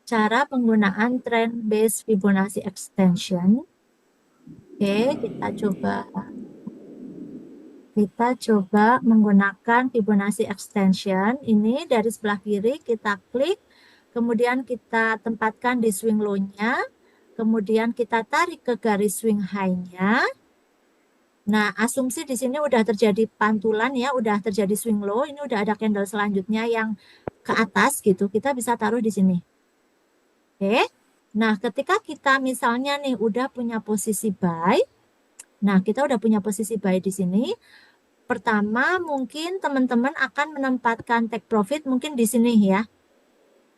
cara penggunaan trend based Fibonacci extension. Oke, kita coba menggunakan Fibonacci extension. Ini dari sebelah kiri kita klik, kemudian kita tempatkan di swing low-nya, kemudian kita tarik ke garis swing high-nya. Nah, asumsi di sini udah terjadi pantulan ya, udah terjadi swing low, ini udah ada candle selanjutnya yang ke atas gitu, kita bisa taruh di sini. Oke. Nah, ketika kita misalnya nih udah punya posisi buy, nah kita udah punya posisi buy di sini. Pertama, mungkin teman-teman akan menempatkan take profit mungkin di sini ya,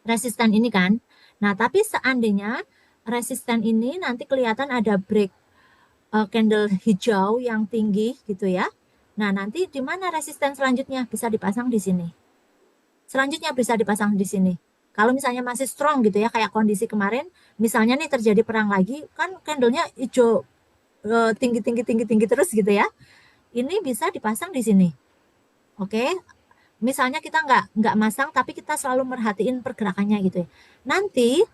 resisten ini kan. Nah, tapi seandainya resisten ini nanti kelihatan ada break candle hijau yang tinggi gitu ya. Nah, nanti di mana resisten selanjutnya bisa dipasang di sini. Selanjutnya bisa dipasang di sini. Kalau misalnya masih strong gitu ya, kayak kondisi kemarin, misalnya nih terjadi perang lagi, kan candlenya hijau tinggi tinggi tinggi tinggi terus gitu ya. Ini bisa dipasang di sini. Oke, misalnya kita nggak masang, tapi kita selalu merhatiin pergerakannya gitu ya. Nanti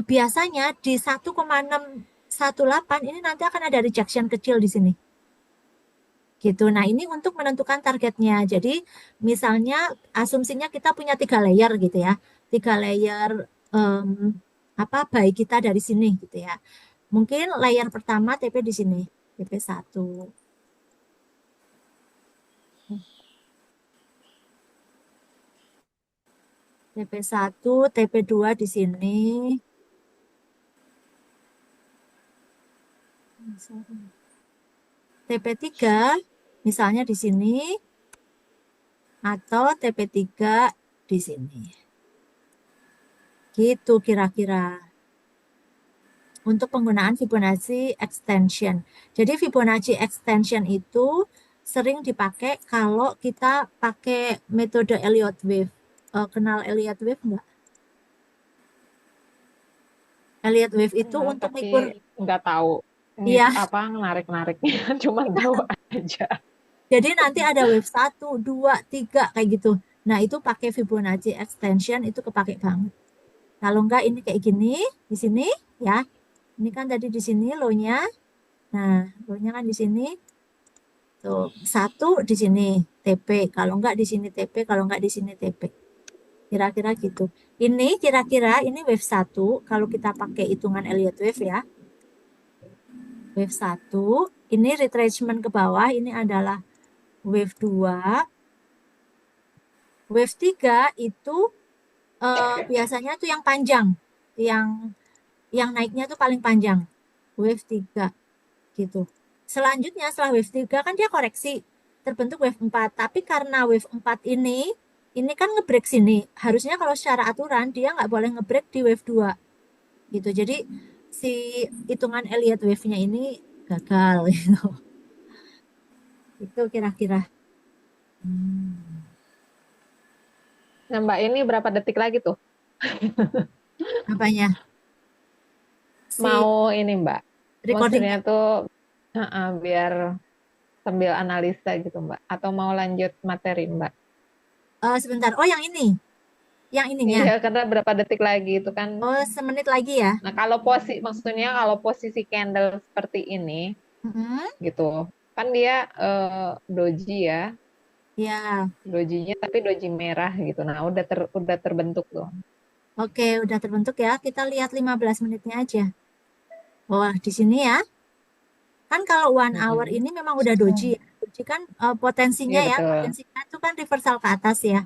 biasanya di 1,618 ini nanti akan ada rejection kecil di sini. Gitu. Nah, ini untuk menentukan targetnya. Jadi, misalnya asumsinya kita punya 3 layer gitu ya. 3 layer buy kita dari sini gitu ya. Mungkin layer pertama TP di sini, TP1. TP1, TP2 di sini. TP3 misalnya di sini atau TP3 di sini. Gitu kira-kira untuk penggunaan Fibonacci extension. Jadi Fibonacci extension itu sering dipakai kalau kita pakai metode Elliott Wave. Kenal Elliott Wave nggak? Elliott Wave itu Kenal, untuk tapi mengukur, nggak tahu ini iya. apa narik-nariknya, cuma tahu aja. Jadi nanti ada wave 1, 2, 3 kayak gitu. Nah, itu pakai Fibonacci extension itu kepake banget. Kalau enggak ini kayak gini di sini ya. Ini kan tadi di sini low-nya. Nah, low-nya kan di sini. Tuh, 1 di sini TP. Kalau enggak di sini TP, kalau enggak di sini TP. Kira-kira gitu. Ini kira-kira ini wave 1 kalau kita pakai hitungan Elliott Wave ya. Wave 1 ini retracement ke bawah, ini adalah wave 2. Wave 3 itu biasanya tuh yang panjang, yang yang naiknya tuh paling panjang. Wave 3 gitu. Selanjutnya setelah wave 3 kan dia koreksi, terbentuk wave 4. Tapi karena wave 4 ini kan ngebreak sini. Harusnya kalau secara aturan dia nggak boleh ngebreak di wave 2 gitu. Jadi si hitungan Elliott wave-nya ini gagal gitu. Itu kira-kira. Nah, Mbak, ini berapa detik lagi tuh? Apanya? Si Mau ini, Mbak. Maksudnya recordingnya. tuh biar sambil analisa gitu, Mbak. Atau mau lanjut materi, Mbak? Sebentar. Oh, yang ini. Yang ininya. Iya, karena berapa detik lagi itu kan. Oh, semenit lagi ya. Nah, maksudnya kalau posisi candle seperti ini, Mm-mm. gitu. Kan dia doji ya, Ya. dojinya tapi doji merah gitu. Nah, udah terbentuk tuh. Oke, udah terbentuk ya. Kita lihat 15 menitnya aja. Wah, di sini ya. Kan kalau 1 hour Mm-mm. ini memang udah doji ya. Doji kan potensinya Iya ya, betul. potensinya itu kan reversal ke atas ya.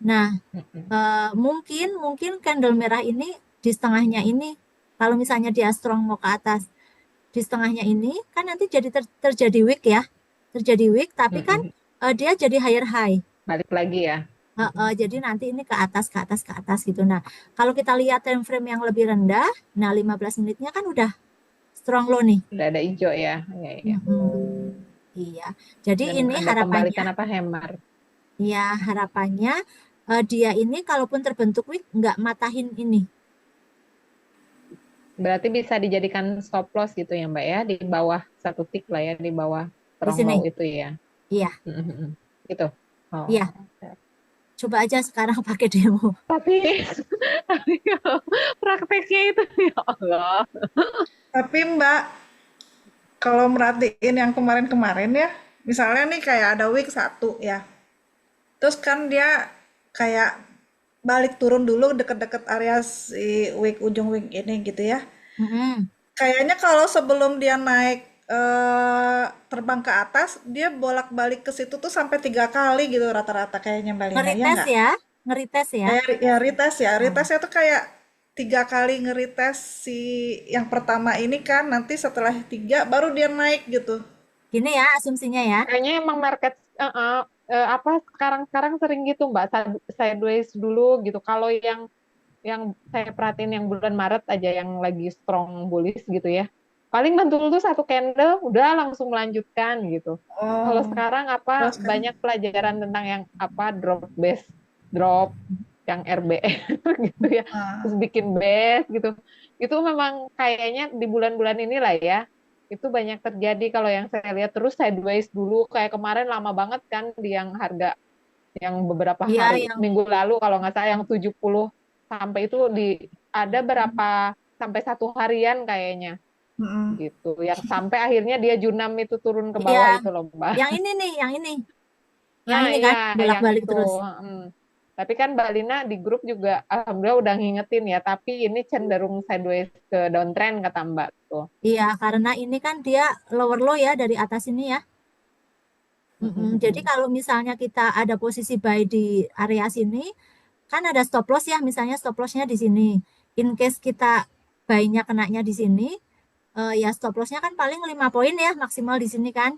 Nah, Mm-mm. mungkin mungkin candle merah ini di setengahnya ini, kalau misalnya dia strong mau ke atas, di setengahnya ini kan nanti jadi terjadi wick ya. Terjadi wick, tapi kan Mm-mm. dia jadi higher high. Balik lagi ya. Mm-mm. Jadi nanti ini ke atas, ke atas, ke atas gitu. Nah, kalau kita lihat time frame yang lebih rendah, nah 15 menitnya kan udah strong low nih. Udah ada hijau ya. Iya, iya. Mm-mm. Iya. Jadi Dan ini ada harapannya, pembalikan apa hammer. ya harapannya dia ini kalaupun terbentuk wick nggak matahin ini Berarti bisa dijadikan stop loss gitu ya Mbak ya. Di bawah 1 tick lah ya. Di bawah di strong sini. low itu ya. Iya, Mm-mm. Gitu. Oh, iya. oke. Coba aja sekarang pakai demo. Tapi, tapi kalau prakteknya itu ya Allah. Tapi Mbak, kalau merhatiin yang kemarin-kemarin ya, misalnya nih kayak ada week satu ya, terus kan dia kayak balik turun dulu deket-deket area si week ujung week ini gitu ya. Mm-mm. Kayaknya kalau sebelum dia naik terbang ke atas, dia bolak-balik ke situ tuh sampai 3 kali gitu rata-rata kayaknya Mbak Lina, ya Ngerites nggak? ya, ngerites ya. Ya retest ya, Oh. retestnya tuh kayak 3 kali ngeretest si yang pertama ini kan, nanti setelah 3 baru dia naik gitu. Gini ya asumsinya ya. Kayaknya emang market apa sekarang-sekarang sering gitu Mbak, sideways dulu gitu. Kalau yang saya perhatiin yang bulan Maret aja yang lagi strong bullish gitu ya. Paling mantul tuh satu candle udah langsung melanjutkan gitu. Kalau Oh, sekarang apa terus kan? banyak pelajaran tentang yang apa drop base, drop yang RBE gitu ya. Terus Ah, bikin base gitu. Itu memang kayaknya di bulan-bulan inilah ya. Itu banyak terjadi kalau yang saya lihat terus sideways dulu kayak kemarin lama banget kan di yang harga yang beberapa Iya hari yang minggu lalu kalau nggak salah yang 70 sampai itu di ada berapa sampai 1 harian kayaknya mm-mm. gitu yang sampai akhirnya dia Junam itu turun ke iya bawah itu loh Mbak. yang ini nih, yang Nah ini iya kan yang bolak-balik itu. terus. Tapi kan Mbak Lina di grup juga alhamdulillah udah ngingetin ya tapi ini cenderung sideways ke downtrend kata Mbak tuh. Iya, karena ini kan dia lower low ya dari atas ini ya. Jadi kalau misalnya kita ada posisi buy di area sini, kan ada stop loss ya, misalnya stop lossnya di sini. In case kita buy-nya kenanya di sini, ya stop lossnya kan paling 5 poin ya maksimal di sini kan.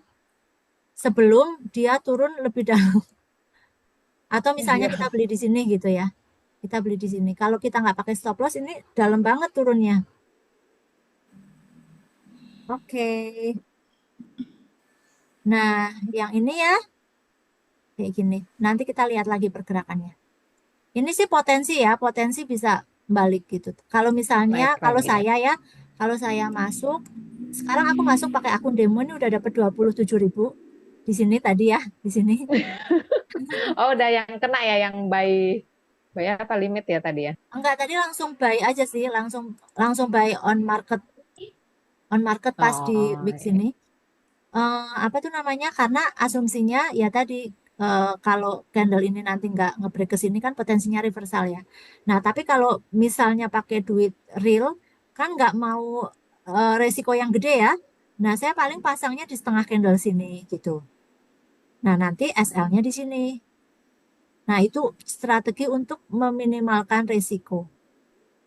Sebelum dia turun lebih dalam. Atau misalnya kita Iya. beli di sini gitu ya. Kita beli di sini. Kalau kita nggak pakai stop loss, ini dalam banget turunnya. Oke. Nah, yang ini ya, kayak gini. Nanti kita lihat lagi pergerakannya. Ini sih potensi ya, potensi bisa balik gitu. Kalau misalnya, Naik kalau lagi ya. saya ya, kalau saya masuk, sekarang aku masuk pakai akun demo ini udah dapat 27.000 di sini tadi ya, di sini. Oh udah yang kena ya yang by apa limit ya tadi ya. Enggak, tadi langsung buy aja sih, langsung langsung buy on market pas di Oh, week iya. sini. Apa tuh namanya? Karena asumsinya ya tadi kalau candle ini nanti nggak ngebreak ke sini kan potensinya reversal ya. Nah, tapi kalau misalnya pakai duit real kan nggak mau resiko yang gede ya. Nah, saya paling pasangnya di setengah candle sini gitu. Nah, nanti SL-nya di sini. Nah, itu strategi untuk meminimalkan resiko.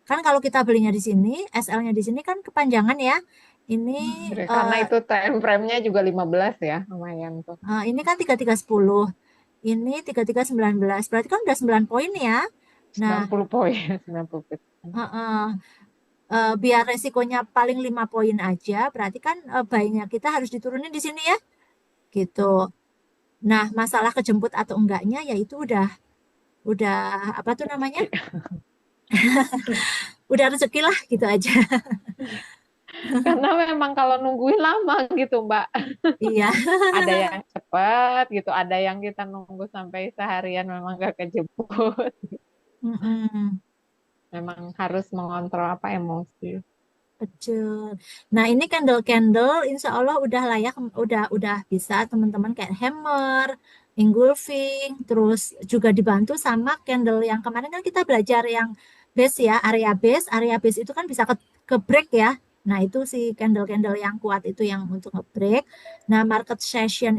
Kan kalau kita belinya di sini, SL-nya di sini kan kepanjangan ya. Ini Karena eh, itu time frame-nya juga 15 ya, lumayan tuh. ini kan 3310. Ini 3319. Berarti kan udah 9 poin ya. Nah, 90 poin, 90 pip. eh, biar resikonya paling 5 poin aja, berarti kan buy-nya kita harus diturunin di sini ya. Gitu. Nah, masalah kejemput atau enggaknya ya itu udah apa tuh namanya? Udah rezeki lah gitu aja. Karena memang kalau nungguin lama gitu, Mbak. Iya. Ada yang cepat gitu, ada yang kita nunggu sampai seharian memang gak kejemput. Mm-mm. Memang harus mengontrol apa emosi. Betul. Nah, ini candle-candle insya Allah udah layak, udah bisa teman-teman kayak hammer, engulfing, terus juga dibantu sama candle yang kemarin kan kita belajar yang base ya, area base itu kan bisa ke break ya. Nah, itu si candle-candle yang kuat itu yang untuk nge-break. Nah, market session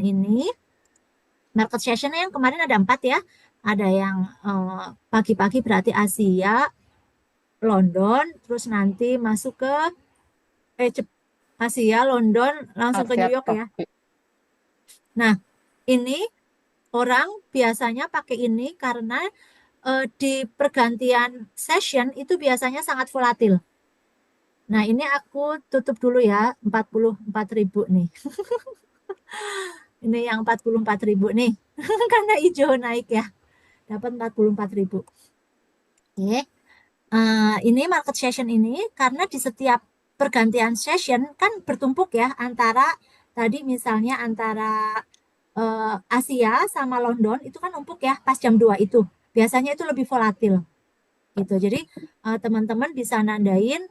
yang kemarin ada 4 ya. Ada yang pagi-pagi berarti Asia, London, terus nanti masuk ke Asia, London, langsung ke New Asia York ya. top. Nah, ini orang biasanya pakai ini karena di pergantian session itu biasanya sangat volatil. Nah, ini aku tutup dulu ya, 44.000 nih. Ini yang 44.000 nih. Karena hijau naik ya, dapat 44.000. Oke. Ini market session ini karena di setiap pergantian session kan bertumpuk ya antara tadi misalnya antara Asia sama London itu kan numpuk ya pas jam 2 itu. biasanya itu lebih volatil gitu. Jadi teman-teman bisa nandain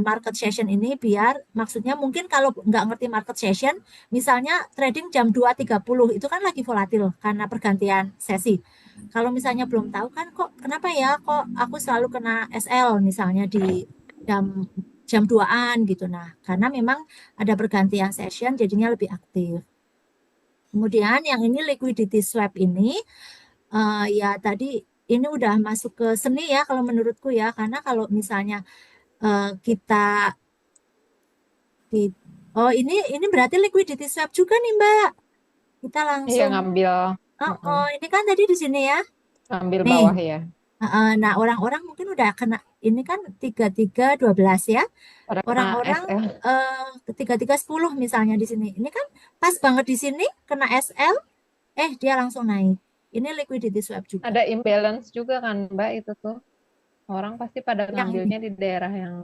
market session ini biar maksudnya mungkin kalau nggak ngerti market session, misalnya trading jam 2.30 itu kan lagi volatil karena pergantian sesi. Kalau misalnya belum tahu kan kok kenapa ya kok aku selalu kena SL misalnya di jam jam 2-an gitu. Nah, karena memang ada pergantian session jadinya lebih aktif. Kemudian yang ini liquidity swap ini ya tadi ini udah masuk ke seni ya kalau menurutku ya karena kalau misalnya kita oh ini berarti liquidity swap juga nih Mbak. Kita Iya, langsung ngambil oh ini kan tadi di sini ya. ngambil Nih. bawah ya. Nah, orang-orang mungkin udah kena ini kan 3312 ya. Pada kena Orang-orang SL. 3310 misalnya di sini. Ini kan pas banget di sini kena SL dia langsung naik. Ini liquidity swap juga. Ada imbalance juga kan Mbak itu tuh. Orang pasti pada Yang ini. ngambilnya di daerah yang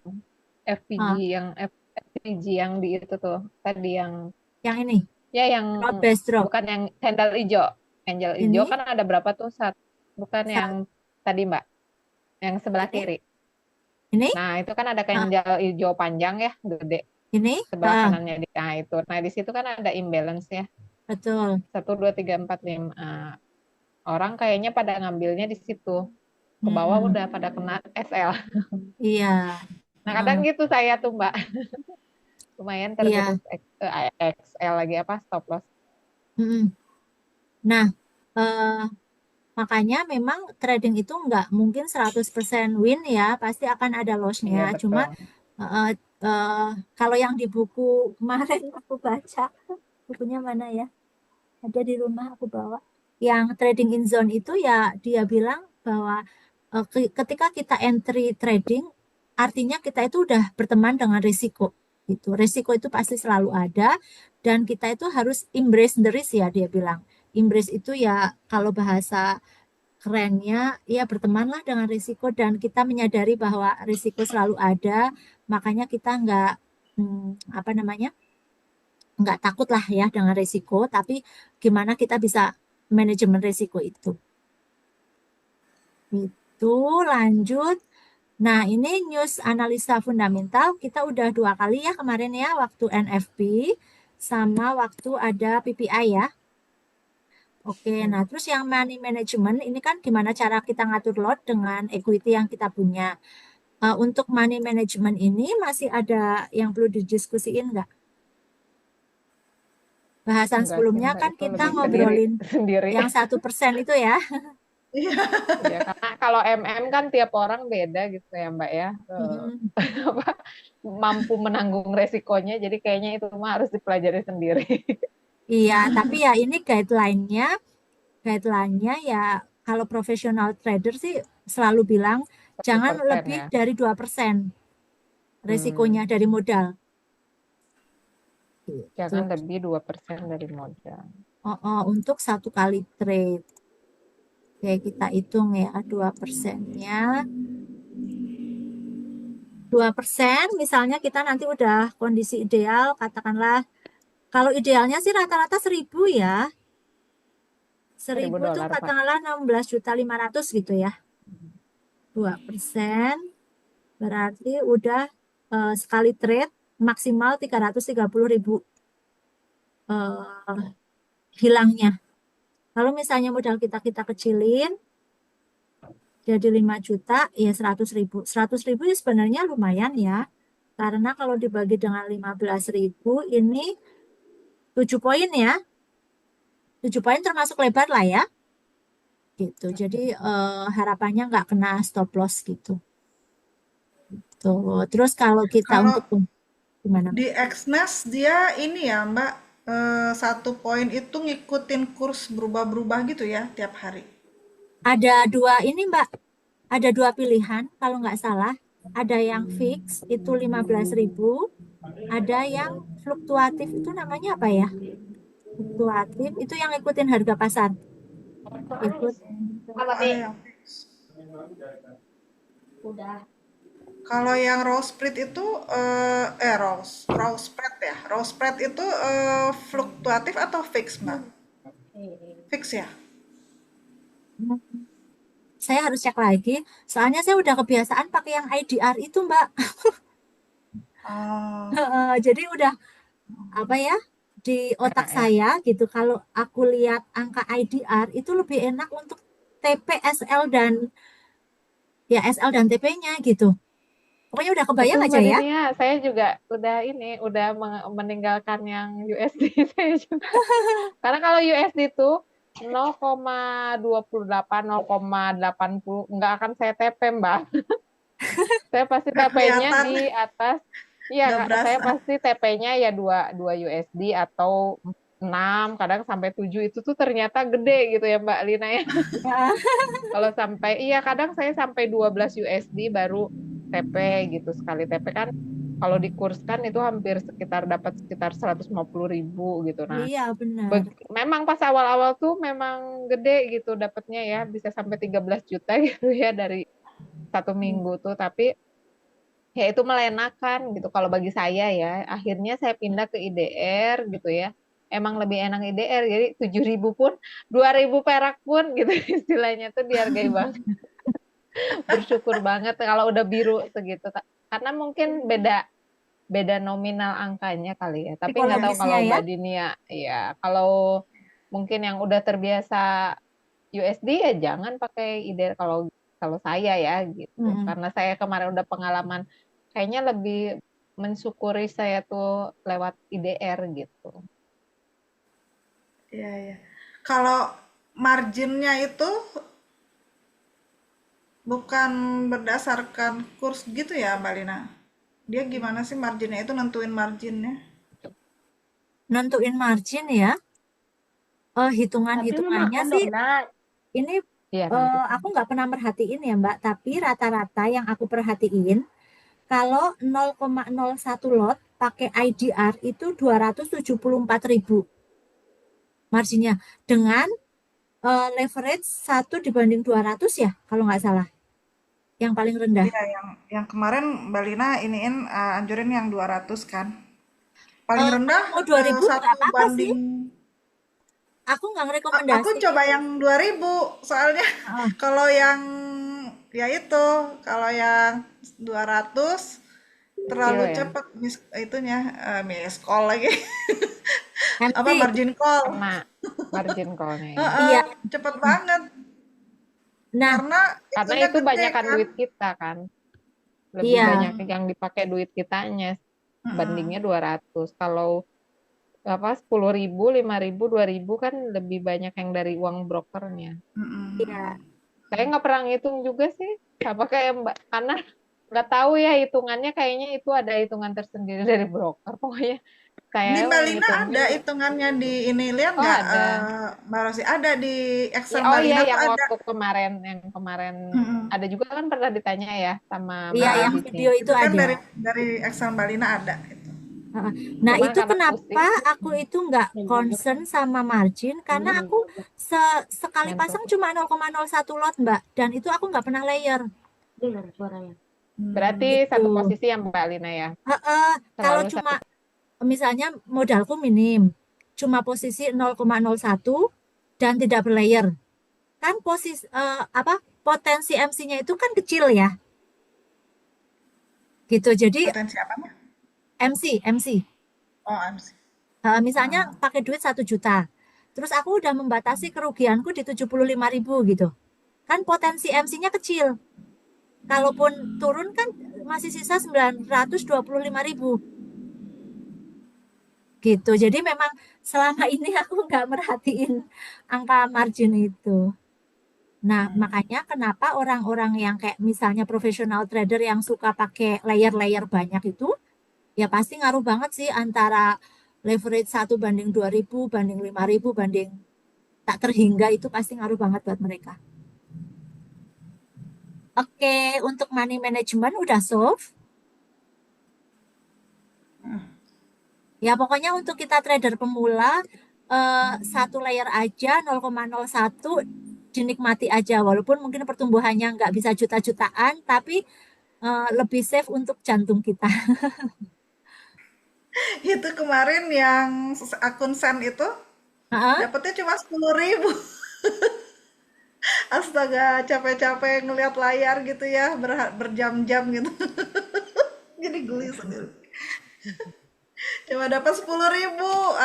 FPG FPG yang di itu tuh. Tadi yang ini. ya yang Drop base drop. bukan yang handle hijau. Handle hijau Ini kan ada berapa tuh bukan yang tadi Mbak. Yang sebelah ini. kiri. Ini? Nah, itu kan ada candle hijau panjang ya, gede. Ini? Sebelah kanannya itu. Nah, di situ kan ada imbalance ya. Betul. 1 2 3 4 5. Orang kayaknya pada ngambilnya di situ. Ke bawah udah pada kena SL. Iya. Nah, kadang gitu saya tuh, Mbak. Lumayan tergerus XL lagi stop loss. Nah, makanya memang trading itu nggak mungkin 100% win ya, pasti akan ada loss-nya. Iya, Cuma betul. kalau yang di buku kemarin aku baca, bukunya mana ya? Ada di rumah aku bawa. Yang trading in zone itu ya dia bilang bahwa ketika kita entry trading, artinya kita itu udah berteman dengan risiko. Gitu. Risiko itu pasti selalu ada dan kita itu harus embrace the risk ya dia bilang. Embrace itu ya kalau bahasa kerennya ya bertemanlah dengan risiko dan kita menyadari bahwa risiko selalu ada, makanya kita apa namanya nggak takut lah ya dengan risiko, tapi gimana kita bisa manajemen risiko itu. Itu lanjut. Nah ini news analisa fundamental kita udah 2 kali ya kemarin ya waktu NFP sama waktu ada PPI ya. Oke, nah terus yang money management ini kan gimana cara kita ngatur lot dengan equity yang kita punya. Untuk money management ini masih ada yang perlu didiskusiin nggak? Bahasan Enggak sih, sebelumnya Mbak, kan itu kita lebih ngobrolin sendiri. yang 1% itu ya. Ya, karena kalau MM kan tiap orang beda gitu ya Mbak ya. Mampu menanggung resikonya, jadi kayaknya itu mah harus dipelajari sendiri. Iya, tapi ya ini guideline-nya ya kalau profesional trader sih selalu bilang jangan 1% lebih ya. dari 2% resikonya dari modal. Jangan lebih 2% dari modal. Untuk 1 kali trade. Oke, kita hitung ya 2%-nya. 2% misalnya kita nanti udah kondisi ideal, katakanlah kalau idealnya sih rata-rata 1.000 ya. 1.000 itu $1.000, Pak. katakanlah 16.500.000 gitu ya. 2% berarti udah sekali trade maksimal 330.000 hilangnya. Kalau misalnya modal kita kecilin jadi 5 juta ya 100.000. 100.000 ya sebenarnya lumayan ya. Karena kalau dibagi dengan 15.000 ini 7 poin ya. 7 poin termasuk lebar lah ya. Gitu. Jadi harapannya nggak kena stop loss gitu. Tuh. Terus kalau kita Kalau untuk gimana? di Exness dia ini ya Mbak, 1 poin itu ngikutin kurs berubah-berubah gitu ya tiap hari. Ada 2 ini Mbak. Ada 2 pilihan kalau nggak salah. Ada yang fix itu 15.000. Ada yang fluktuatif itu namanya apa ya? Fluktuatif itu yang ikutin harga pasar. Ikut. Ada yang fix. Udah. Kalau yang raw spread itu raw spread ya. Raw spread itu fluktuatif atau fix, Mbak? Fix ya? saya harus cek lagi. Soalnya saya udah kebiasaan pakai yang IDR itu, Mbak. Oh, Jadi udah apa ya di otak Ya, saya gitu. Kalau aku lihat angka IDR itu lebih enak untuk TP, SL dan ya SL dan TP-nya gitu. Pokoknya udah kebayang betul aja Mbak ya. Dinia, saya juga udah meninggalkan yang USD saya juga. Karena kalau USD itu 0,28, 0,80 nggak akan saya TP, Mbak. Saya pasti nggak TP-nya kelihatan, di atas. Iya, nggak Kak, saya berasa. pasti TP-nya ya 2 USD atau 6, kadang sampai 7 itu tuh ternyata gede gitu ya Mbak Lina ya. Ya, Kalau sampai, iya kadang saya sampai 12 USD baru TP gitu. Sekali TP kan kalau dikurskan itu hampir dapat sekitar 150.000 gitu. Nah, iya benar. memang pas awal-awal tuh memang gede gitu dapatnya ya, bisa sampai 13 juta gitu ya dari 1 minggu tuh. Tapi ya itu melenakan gitu kalau bagi saya ya. Akhirnya saya pindah ke IDR gitu ya. Emang lebih enak IDR, jadi 7.000 pun, 2.000 perak pun gitu istilahnya tuh dihargai banget. Bersyukur banget kalau udah biru segitu. Karena mungkin beda beda nominal angkanya kali ya. Tapi nggak tahu Psikologisnya kalau ya. Mbak Dini ya kalau mungkin yang udah terbiasa USD ya jangan pakai IDR kalau kalau saya ya gitu. Mm-mm. Karena saya kemarin udah pengalaman kayaknya lebih mensyukuri saya tuh lewat IDR gitu. Iya, iya. Kalau marginnya itu bukan berdasarkan kurs gitu ya, Mbak Lina? Dia gimana sih marginnya itu nentuin marginnya? Nentuin margin ya. Tapi memang Hitungan-hitungannya ada sih nah. ini Iya nanti. aku nggak pernah merhatiin ya Mbak, tapi rata-rata yang aku perhatiin kalau 0,01 lot pakai IDR itu 274.000 marginnya dengan leverage 1 dibanding 200 ya kalau nggak salah yang paling rendah. Iya, yang kemarin Mbak Lina iniin anjurin yang 200 kan. Paling rendah Kalau mau 2.000 nggak satu apa-apa sih. banding Aku nggak aku ngerekomendasiin. coba yang 2000 soalnya Heeh. kalau yang ya itu kalau yang 200 Kecil terlalu ya. cepat itunya miss call lagi apa MC. margin call. Kena margin call-nya ya. Heeh, Iya. cepet banget Nah, karena Karena itunya itu gede banyakkan kan. duit kita kan. Lebih iya. banyak yang dipakai duit kitanya Mm-mm, bandingnya 200. Kalau apa 10.000, 5.000, 2.000 kan lebih banyak yang dari uang brokernya. Iya. mm-mm. Saya nggak pernah ngitung juga sih, apa kayak Mbak, karena nggak tahu ya hitungannya kayaknya itu ada hitungan tersendiri dari broker. Pokoknya saya Di Mbak Lina ngitungnya, ada hitungannya di ini lihat oh nggak ada. Mbak Rosi ada di Ya, Excel oh Mbak iya Lina tuh yang ada. waktu yang kemarin Mm-mm. ada juga kan pernah ditanya ya sama Iya, Mbak Ah, yang Dini. video itu itu kan ada. dari Excel Mbak Lina ada itu. Heeh. Nah, Cuman itu karena kenapa pusing, aku itu nggak concern sama margin karena aku sekali pasang mentok. cuma 0,01 lot, Mbak. Dan itu aku nggak pernah layer. Dengar suaranya. Berarti Hmm. Gitu. satu posisi yang Mbak Lina ya, Heeh. Kalau selalu cuma satu. misalnya modalku minim, cuma posisi 0,01 dan tidak berlayer. Kan posisi apa potensi MC-nya itu kan kecil ya. Gitu. Jadi Potensi apanya? MC. Oh, MC. Misalnya pakai duit 1 juta. Terus aku udah membatasi kerugianku di 75.000 gitu. Kan potensi MC-nya kecil. Kalaupun turun kan masih sisa 925.000 gitu. Jadi memang selama ini aku nggak merhatiin angka margin itu. Nah, makanya kenapa orang-orang yang kayak misalnya profesional trader yang suka pakai layer-layer banyak itu, ya pasti ngaruh banget sih antara leverage 1 banding 2.000 banding 5.000 banding tak terhingga itu pasti ngaruh banget buat mereka. Oke, untuk money management udah solve. Ya pokoknya untuk kita trader pemula, satu layer aja 0,01 dinikmati aja. Walaupun mungkin pertumbuhannya nggak bisa juta-jutaan, tapi lebih safe untuk jantung kita. Itu kemarin yang akun Sen itu Heeh. dapetnya cuma 10.000. Astaga, capek-capek ngelihat layar gitu ya, berjam-jam gitu. Jadi geli sendiri. Cuma dapat 10.000.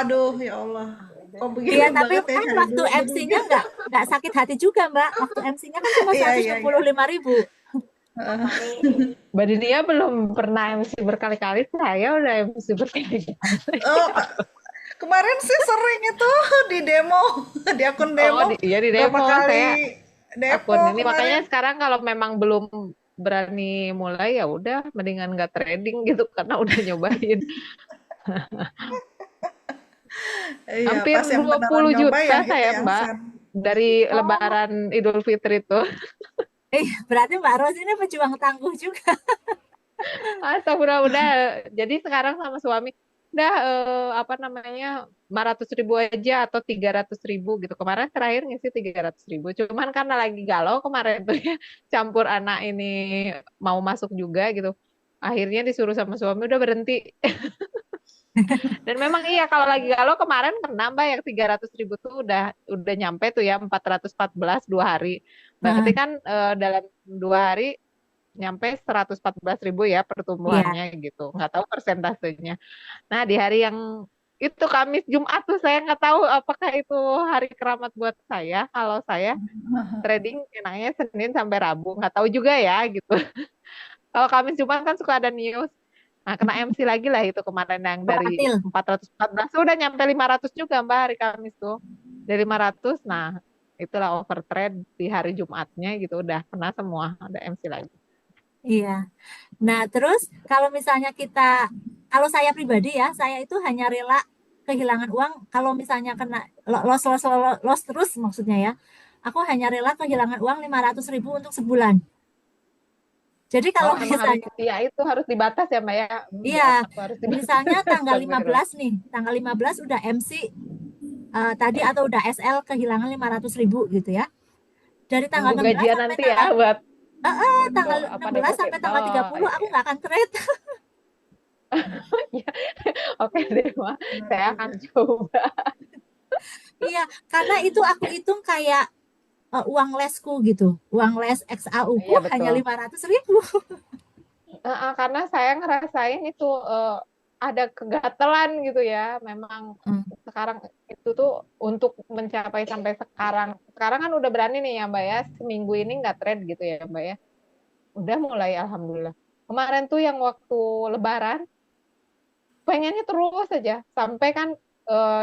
Aduh, ya Allah. Kok Iya, begini tapi banget ya kan hari waktu dulu MC-nya begini. nggak sakit hati juga, Mbak. Waktu MC-nya kan cuma Iya, seratus iya, enam iya. puluh lima ribu. Mbak Dinia belum pernah MC berkali-kali, saya udah MC berkali-kali. Oh, kemarin sih sering itu di demo, di akun Oh, demo. iya di Berapa demo kali saya depo akun ini. Makanya kemarin. sekarang kalau memang belum berani mulai ya udah mendingan nggak trading gitu karena udah nyobain. Iya, Hampir pas yang dua beneran puluh nyoba juta yang itu saya, yang Mbak, sad. dari Oh, Lebaran Idul Fitri itu. berarti Mbak Ros ini pejuang tangguh juga. Astagfirullah, udah. Jadi sekarang sama suami, udah apa namanya, 500.000 aja atau 300.000 gitu. Kemarin terakhir ngisi 300.000. Cuman karena lagi galau kemarin tuh ya, campur anak ini mau masuk juga gitu. Akhirnya disuruh sama suami udah berhenti. Dan memang iya kalau lagi galau kemarin kena Mbak yang 300.000 tuh udah nyampe tuh ya 414 2 hari. Berarti Heeh, kan dalam 2 hari nyampe 114.000 ya iya, pertumbuhannya gitu. Nggak tahu persentasenya. Nah di hari yang itu Kamis Jumat tuh saya nggak tahu apakah itu hari keramat buat saya. Kalau saya trading enaknya Senin sampai Rabu, nggak tahu juga ya gitu. Kalau Kamis Jumat kan suka ada news. Nah, kena MC lagi lah itu kemarin yang dari volatil. 414 udah nyampe 500 juga Mbak hari Kamis tuh. Dari 500, nah itulah overtrade di hari Jumatnya gitu udah kena semua, ada MC lagi. Iya. Nah, terus kalau misalnya kalau saya pribadi ya, saya itu hanya rela kehilangan uang kalau misalnya kena loss terus maksudnya ya. Aku hanya rela kehilangan uang 500.000 untuk sebulan. Jadi kalau Oh, emang harus misalnya, ya itu harus dibatas ya Mbak ya. Di iya, otak harus dibatas. misalnya tanggal Astagfirullah. 15 nih, tanggal 15 udah MC tadi atau udah SL kehilangan 500.000 gitu ya. Dari tanggal Nunggu 16 gajian sampai nanti ya tanggal buat tanggal apa 16 deposit. sampai tanggal Oh 30 aku iya. nggak akan trade. Iya. Oke deh Mbak. Benar Saya akan juga. coba. Iya, karena itu aku hitung kayak uang lesku gitu. Uang les XAU ku Iya hanya betul. 500.000. Karena saya ngerasain itu ada kegatelan gitu ya. Memang Hmm. sekarang itu tuh untuk mencapai sampai sekarang. Sekarang kan udah berani nih ya Mbak ya. Seminggu ini nggak trade gitu ya Mbak ya. Udah mulai alhamdulillah. Kemarin tuh yang waktu Lebaran pengennya terus aja sampai kan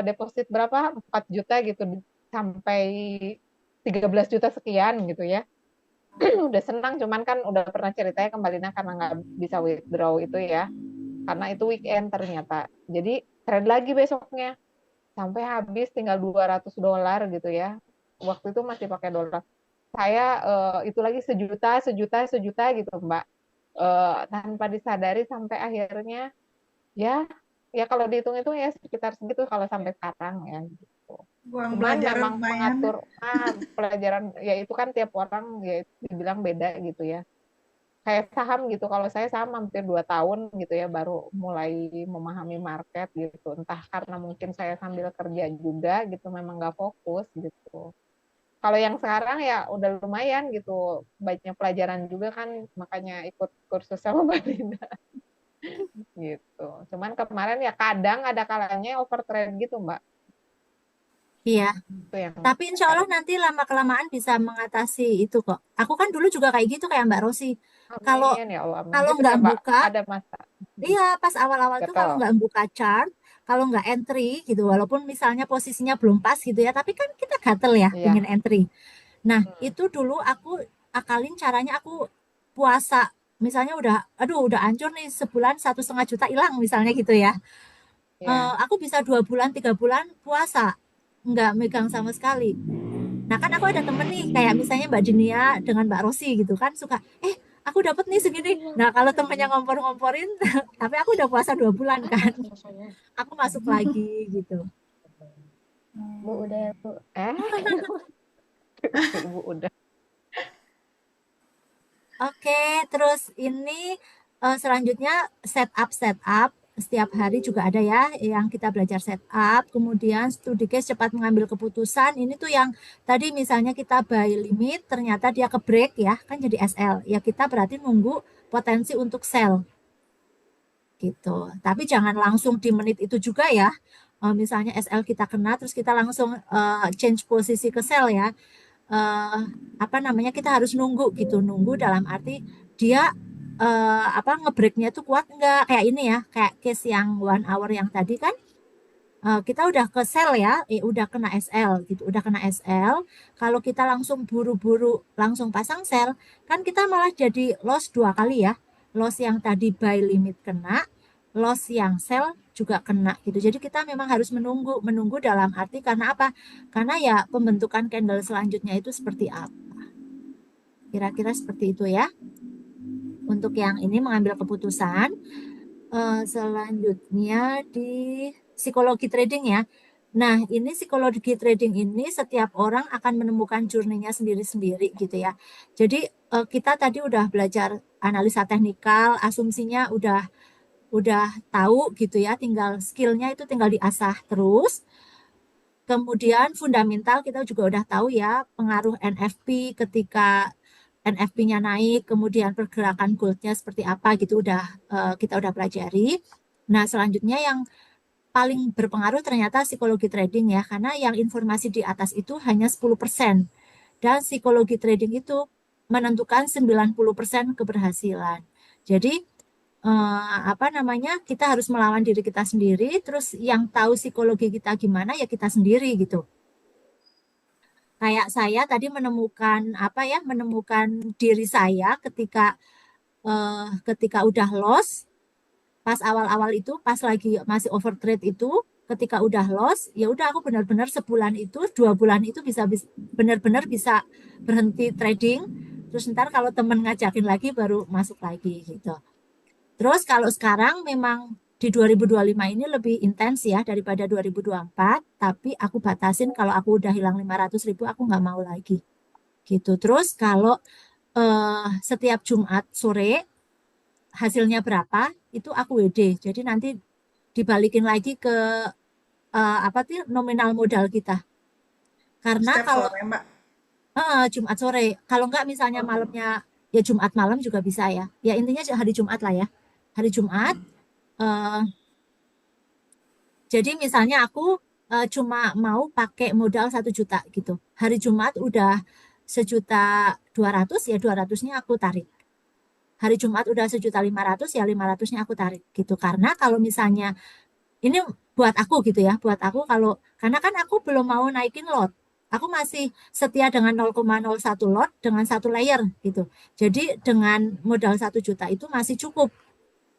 deposit berapa 4 juta gitu sampai 13 juta sekian gitu ya. Udah senang cuman kan udah pernah ceritanya kembalinya karena nggak bisa withdraw itu ya karena itu weekend ternyata jadi trade lagi besoknya sampai habis tinggal $200 gitu ya. Waktu itu masih pakai dolar saya itu lagi sejuta sejuta sejuta gitu Mbak. Tanpa disadari sampai akhirnya ya ya kalau dihitung itu ya sekitar segitu kalau sampai sekarang ya gitu. Uang Cuman belajar memang lumayan. mengatur pelajaran ya itu kan tiap orang ya dibilang beda gitu ya. Kayak saham gitu. Kalau saya saham hampir 2 tahun gitu ya baru mulai memahami market gitu. Entah karena mungkin saya sambil kerja juga gitu memang nggak fokus gitu. Kalau yang sekarang ya udah lumayan gitu. Banyak pelajaran juga kan makanya ikut kursus sama Mbak Linda gitu. Cuman kemarin ya kadang ada kalanya overtrade gitu Mbak. Iya, Itu yang tapi insya Allah kayak nanti lama-kelamaan bisa mengatasi itu kok. Aku kan dulu juga kayak gitu kayak Mbak Rosi. Kalau amin ya Allah amin. kalau Gitu nggak ya Mbak. buka, Ada masa. iya pas awal-awal tuh kalau Betul. nggak buka chart, kalau nggak entry gitu, walaupun misalnya posisinya belum pas gitu ya, tapi kan kita gatel ya, pingin Iya. entry. Nah, Hmm. itu dulu aku akalin caranya aku puasa. Misalnya udah hancur nih sebulan 1,5 juta hilang misalnya gitu ya. Iya. Aku bisa 2 bulan, 3 bulan puasa, nggak megang sama sekali. Nah kan aku ada temen nih, kayak misalnya Mbak Dinia dengan Mbak Rosi gitu kan suka, aku dapat nih segini. Nah kalau temennya ngompor-ngomporin, tapi aku udah puasa 2 bulan kan, aku masuk lagi gitu. Bu udah ya Bu. Ibu udah. Oke, terus ini selanjutnya setup setup. setiap hari juga ada ya yang kita belajar setup, kemudian studi case cepat mengambil keputusan. Ini tuh yang tadi misalnya kita buy limit, ternyata dia ke break ya, kan jadi SL. Ya kita berarti nunggu potensi untuk sell gitu. Tapi jangan langsung di menit itu juga ya. Misalnya SL kita kena, terus kita langsung change posisi ke sell ya. eh, apa namanya kita harus nunggu gitu, nunggu dalam arti dia apa ngebreaknya tuh kuat enggak, kayak ini ya, kayak case yang 1 hour yang tadi kan, kita udah ke sell ya, udah kena SL gitu, udah kena SL. Kalau kita langsung buru-buru langsung pasang sell, kan kita malah jadi loss 2 kali ya, loss yang tadi buy limit kena, loss yang sell juga kena gitu. Jadi kita memang harus menunggu, menunggu dalam arti karena apa? Karena ya pembentukan candle selanjutnya itu seperti apa. Kira-kira seperti itu ya. Untuk yang ini mengambil keputusan. Selanjutnya di psikologi trading ya. Nah, ini psikologi trading ini setiap orang akan menemukan journey-nya sendiri-sendiri gitu ya. Jadi kita tadi udah belajar analisa teknikal, asumsinya udah tahu gitu ya, tinggal skillnya itu tinggal diasah terus. Kemudian fundamental kita juga udah tahu ya, pengaruh NFP ketika NFP-nya naik, kemudian pergerakan goldnya seperti apa gitu kita udah pelajari. Nah, selanjutnya yang paling berpengaruh ternyata psikologi trading ya, karena yang informasi di atas itu hanya 10%. Dan psikologi trading itu menentukan 90% keberhasilan. Jadi apa namanya, kita harus melawan diri kita sendiri, terus yang tahu psikologi kita gimana ya kita sendiri gitu. Kayak saya tadi menemukan apa ya, menemukan diri saya ketika udah loss, pas awal-awal itu, pas lagi masih overtrade itu, ketika udah loss, ya udah aku benar-benar sebulan itu, 2 bulan itu benar-benar bisa berhenti trading. Terus ntar kalau temen ngajakin lagi baru masuk lagi gitu. Terus kalau sekarang memang di 2025 ini lebih intens ya daripada 2024, tapi aku batasin kalau aku udah hilang 500.000 aku nggak mau lagi gitu. Terus kalau setiap Jumat sore hasilnya berapa itu aku WD. Jadi nanti dibalikin lagi ke apa tuh nominal modal kita. Karena Setiap kalau sore, Mbak. Jumat sore, kalau nggak misalnya Oh, malamnya ya Jumat malam juga bisa ya. Ya intinya hari Jumat lah ya. Hari Jumat. eh, jadi misalnya aku cuma mau pakai modal 1 juta gitu. Hari Jumat udah 1.200.000 ya 200-nya aku tarik. Hari Jumat udah 1.500.000 ya 500-nya aku tarik gitu. Karena kalau misalnya ini buat aku gitu ya, buat aku kalau karena kan aku belum mau naikin lot. Aku masih setia dengan 0,01 lot dengan 1 layer gitu. Jadi dengan modal 1 juta itu masih cukup.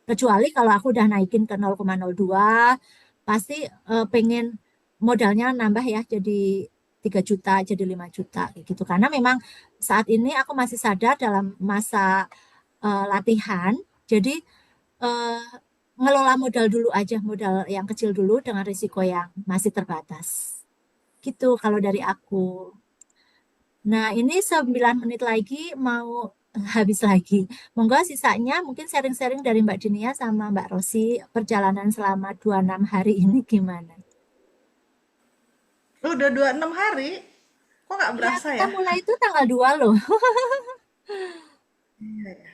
Kecuali kalau aku udah naikin ke 0,02, pasti pengen modalnya nambah ya jadi 3 juta, jadi 5 juta gitu. Karena memang saat ini aku masih sadar dalam masa latihan. Jadi eh, ngelola modal dulu aja, modal yang kecil dulu dengan risiko yang masih terbatas. Gitu kalau dari aku. Nah, ini 9 menit lagi mau habis lagi. Monggo sisanya mungkin sharing-sharing dari Mbak Dinia sama Mbak Rosi perjalanan selama 26 hari ini gimana? udah 26 hari. Kok nggak Ya, berasa kita ya? mulai itu tanggal 2 loh. Iya ya.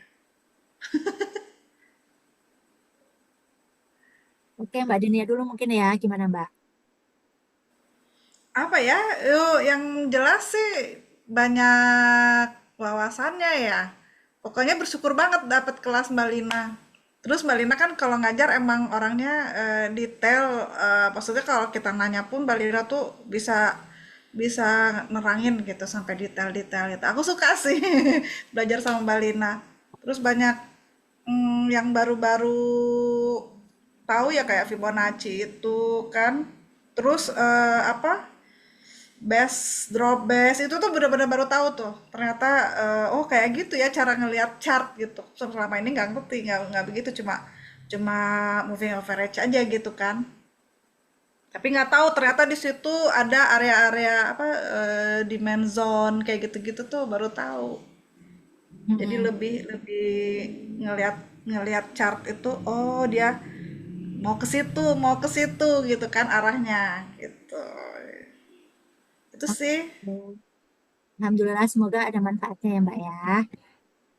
Oke, Mbak Dinia dulu mungkin ya. Gimana, Mbak? Apa ya? Yuk, yang jelas sih banyak wawasannya ya. Pokoknya bersyukur banget dapat kelas Mbak Lina. Terus Mbak Lina kan kalau ngajar emang orangnya detail. Maksudnya kalau kita nanya pun Mbak Lina tuh bisa bisa nerangin gitu sampai detail-detail itu. Aku suka sih belajar sama Mbak Lina. Terus banyak yang baru-baru tahu ya kayak Fibonacci itu kan. Terus apa? Best drop best itu tuh bener-bener baru tahu tuh. Ternyata oh kayak gitu ya cara ngelihat chart gitu. Selama ini nggak ngerti, nggak begitu, cuma cuma moving average aja gitu kan. Tapi nggak tahu ternyata di situ ada area-area apa demand zone kayak gitu-gitu tuh baru tahu. Jadi Mm-mm. lebih lebih ngelihat ngelihat chart itu, oh dia mau ke situ gitu kan arahnya gitu. Itu sih. Oke. Alhamdulillah, semoga ada manfaatnya ya Mbak ya.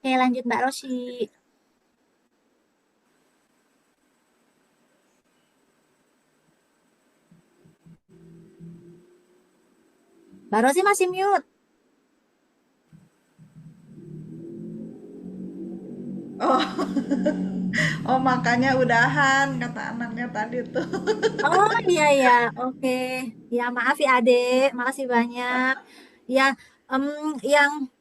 Oke, lanjut Mbak Rosi. Mbak Rosi masih mute. Oh, oh makanya udahan kata anaknya tadi tuh. Oh iya ya, oke. Ya maaf ya Adek, makasih banyak. Ya, em, yang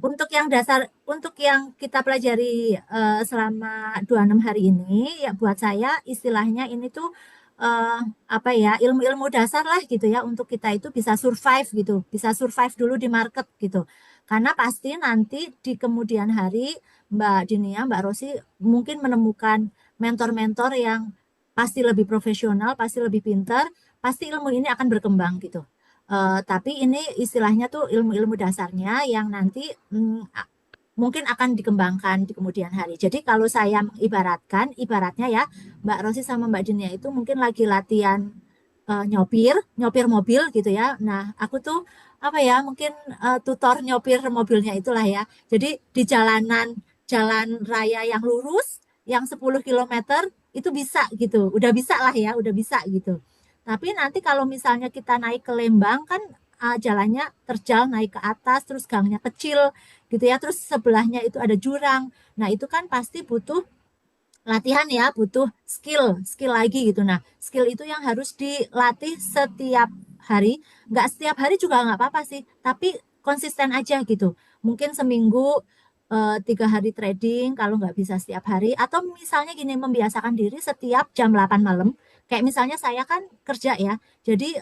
untuk yang dasar, untuk yang kita pelajari selama 26 hari ini, ya buat saya istilahnya ini tuh eh, apa ya, ilmu-ilmu dasar lah gitu ya, untuk kita itu bisa survive gitu, bisa survive dulu di market gitu. Karena pasti nanti di kemudian hari Mbak Dinia, Mbak Rosi mungkin menemukan mentor-mentor yang pasti lebih profesional, pasti lebih pintar, pasti ilmu ini akan berkembang gitu. Tapi ini istilahnya tuh ilmu-ilmu dasarnya yang nanti mungkin akan dikembangkan di kemudian hari. Jadi kalau saya mengibaratkan, ibaratnya ya Mbak Rosi sama Mbak Dinia itu mungkin lagi latihan nyopir, nyopir mobil gitu ya. Nah, aku tuh apa ya, mungkin tutor nyopir mobilnya itulah ya. Jadi di jalan raya yang lurus, yang 10 km itu bisa gitu. Udah bisa lah ya, udah bisa gitu. Tapi nanti kalau misalnya kita naik ke Lembang kan jalannya terjal naik ke atas, terus gangnya kecil gitu ya. Terus sebelahnya itu ada jurang. Nah, itu kan pasti butuh latihan ya, butuh skill lagi gitu. Nah, skill itu yang harus dilatih setiap hari. Nggak setiap hari juga nggak apa-apa sih, tapi konsisten aja gitu. Mungkin seminggu 3 hari trading, kalau nggak bisa setiap hari. Atau misalnya gini, membiasakan diri setiap jam 8 malam. Kayak misalnya saya kan kerja ya, jadi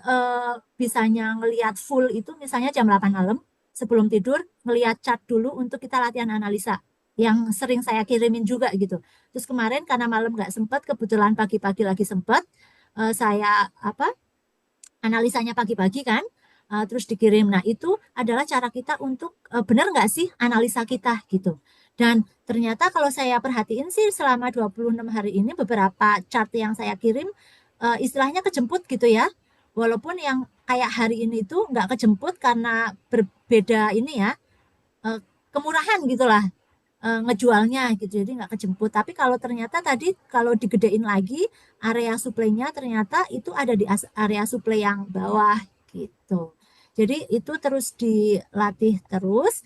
bisanya ngelihat full itu misalnya jam 8 malam, sebelum tidur, ngelihat chart dulu untuk kita latihan analisa. Yang sering saya kirimin juga gitu. Terus kemarin karena malam nggak sempat, kebetulan pagi-pagi lagi sempat, saya apa analisanya pagi-pagi kan, terus dikirim. Nah itu adalah cara kita untuk benar nggak sih analisa kita gitu. Dan ternyata kalau saya perhatiin sih selama 26 hari ini beberapa chart yang saya kirim istilahnya kejemput gitu ya. Walaupun yang kayak hari ini tuh nggak kejemput karena berbeda ini ya, eh, kemurahan gitulah ngejualnya gitu, jadi nggak kejemput. Tapi kalau ternyata tadi kalau digedein lagi area suplainya, ternyata itu ada di area suplai yang bawah gitu. Jadi itu terus dilatih terus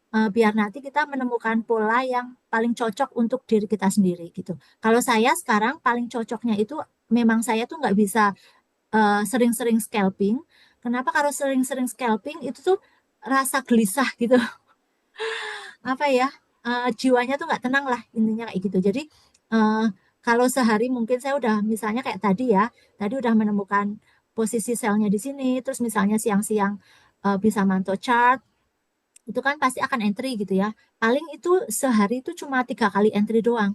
biar nanti kita menemukan pola yang paling cocok untuk diri kita sendiri gitu. Kalau saya sekarang paling cocoknya itu memang saya tuh nggak bisa sering-sering scalping. Kenapa? Kalau sering-sering scalping itu tuh rasa gelisah gitu, apa ya, jiwanya tuh nggak tenang lah intinya kayak gitu. Jadi eh, kalau sehari mungkin saya udah misalnya kayak tadi ya, tadi udah menemukan posisi selnya di sini, terus misalnya siang-siang bisa mantau chart, itu kan pasti akan entry gitu ya. Paling itu sehari itu cuma 3 kali entry doang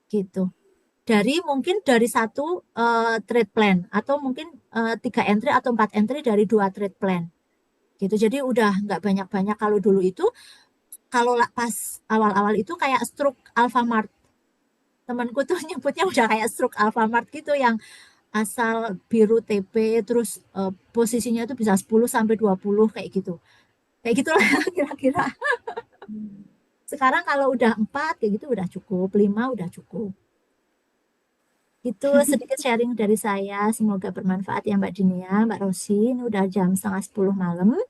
gitu. Dari mungkin dari satu trade plan, atau mungkin 3 entry atau 4 entry dari 2 trade plan gitu. Jadi udah nggak banyak-banyak. Kalau dulu itu, kalau pas awal-awal itu kayak stroke Alfamart. Temanku tuh nyebutnya udah kayak stroke Alfamart gitu, yang asal biru TP, terus posisinya itu bisa 10 sampai 20 kayak gitu. Kayak gitulah kira-kira. Sekarang kalau udah 4 kayak gitu udah cukup, 5 udah cukup. Itu sedikit sharing dari saya. Semoga bermanfaat ya Mbak Dinia, Mbak Rosi. Ini udah jam setengah 10 malam.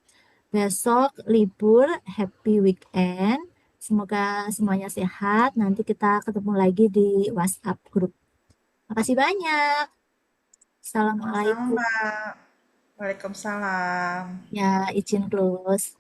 Besok libur, happy weekend. Semoga semuanya sehat. Nanti kita ketemu lagi di WhatsApp grup. Makasih banyak. Sama-sama, Assalamualaikum. Mbak. Waalaikumsalam. Ya, izin close.